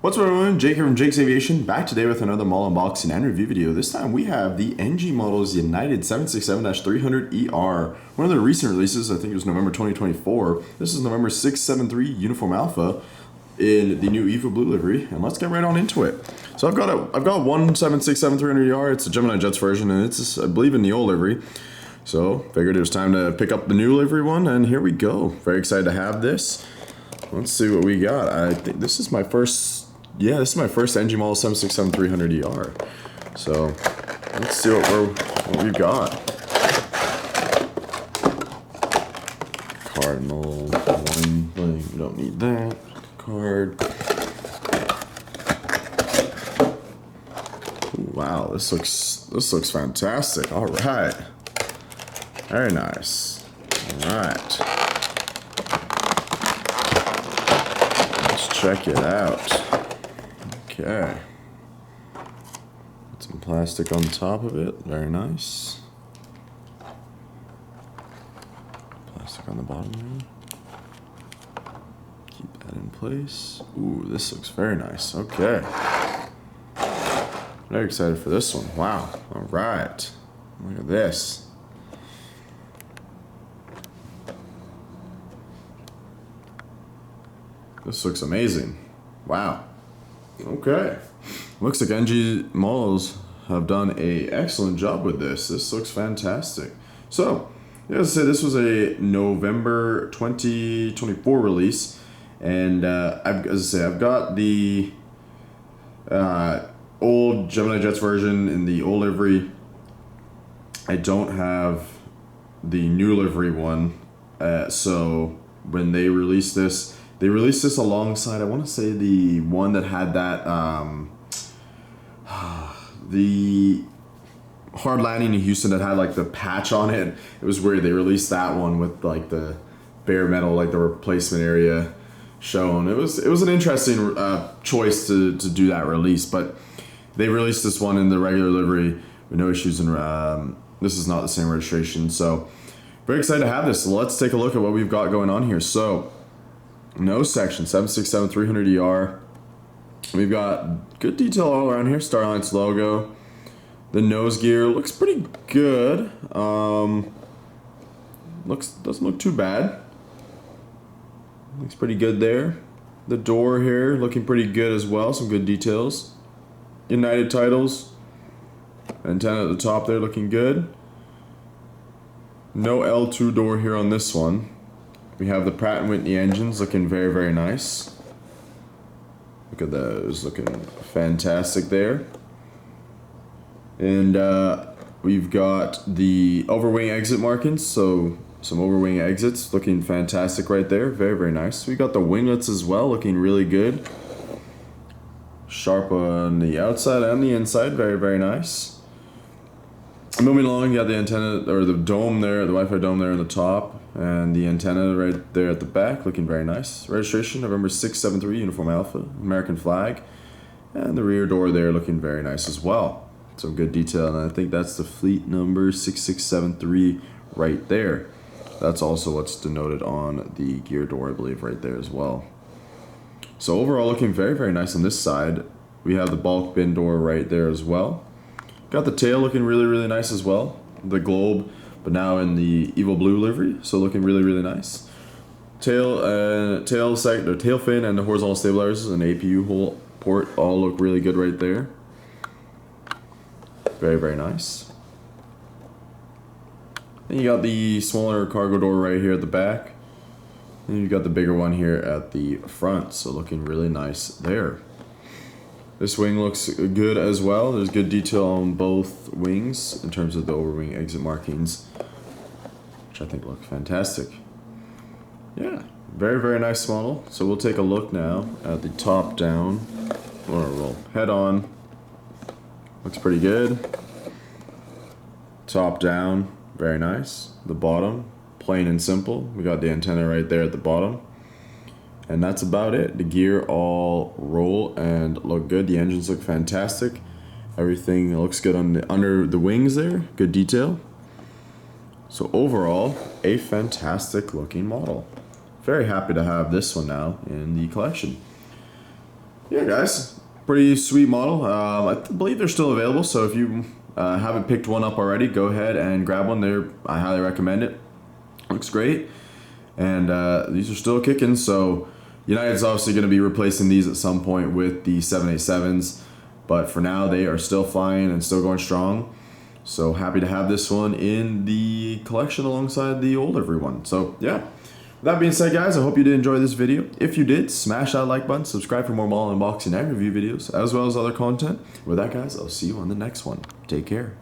What's up everyone, Jake here from Jake's Aviation, back today with another mall unboxing and review video. This time we have the NG Models United 767-300ER, one of the recent releases. I think it was November 2024. This is November 673 Uniform Alpha in the new EVO Blue livery, and let's get right on into it. So I've got one 767-300ER, it's a Gemini Jets version, and it's, I believe, in the old livery. So figured it was time to pick up the new livery one, and here we go. Very excited to have this. Let's see what we got. I think this is my first. Yeah, this is my first NG Model 767-300ER. So let's see what we've got. Cardinal one thing, we don't need that. Card. Ooh, wow, this looks fantastic. All right, very nice. All right, let's check it out. Okay, some plastic on top of it, very nice. Plastic on the bottom there. Keep that in place. Ooh, this looks very nice. Okay, very excited for this one. Wow, all right, look at this. This looks amazing. Wow. Okay, looks like NG Models have done an excellent job with this. This looks fantastic. So, as I said, this was a November 2024 release, and I've got the old Gemini Jets version in the old livery. I don't have the new livery one, so when they released this, they released this alongside, I want to say, the one that had that, the hard landing in Houston that had like the patch on it. It was weird. They released that one with like the bare metal, like the replacement area shown. It was an interesting choice to do that release, but they released this one in the regular livery with no issues, and this is not the same registration. So very excited to have this. So let's take a look at what we've got going on here. So nose section, 767-300ER. We've got good detail all around here. Starline's logo. The nose gear looks pretty good. Doesn't look too bad. Looks pretty good there. The door here looking pretty good as well. Some good details. United titles. Antenna at the top there looking good. No L2 door here on this one. We have the Pratt & Whitney engines looking very, very nice. Look at those, looking fantastic there. And we've got the overwing exit markings, so some overwing exits looking fantastic right there. Very, very nice. We got the winglets as well, looking really good. Sharp on the outside and the inside, very, very nice. Moving along, you got the antenna, or the dome there, the Wi-Fi dome there on the top, and the antenna right there at the back, looking very nice. Registration, November 673, Uniform Alpha, American flag, and the rear door there looking very nice as well. Some good detail, and I think that's the fleet number 6673 right there. That's also what's denoted on the gear door, I believe, right there as well. So overall, looking very, very nice on this side. We have the bulk bin door right there as well. Got the tail looking really, really nice as well. The globe, but now in the EVO Blue livery, so looking really, really nice. Tail fin and the horizontal stabilizers and APU hole port all look really good right there. Very, very nice. Then you got the smaller cargo door right here at the back. And you got the bigger one here at the front, so looking really nice there. This wing looks good as well. There's good detail on both wings in terms of the overwing exit markings, which I think look fantastic. Yeah, very, very nice model. So we'll take a look now at the top down, or we'll head on. Looks pretty good. Top down, very nice. The bottom, plain and simple. We got the antenna right there at the bottom. And that's about it. The gear all roll and look good. The engines look fantastic. Everything looks good on under the wings there. Good detail. So overall, a fantastic looking model. Very happy to have this one now in the collection. yeah, guys, pretty sweet model. I believe they're still available, so if you haven't picked one up already, go ahead and grab one. I highly recommend it. Looks great, and these are still kicking. So United's obviously going to be replacing these at some point with the 787s, but for now they are still flying and still going strong. So happy to have this one in the collection alongside the older one. So yeah. With that being said, guys, I hope you did enjoy this video. If you did, smash that like button, subscribe for more model unboxing and review videos, as well as other content. With that, guys, I'll see you on the next one. Take care.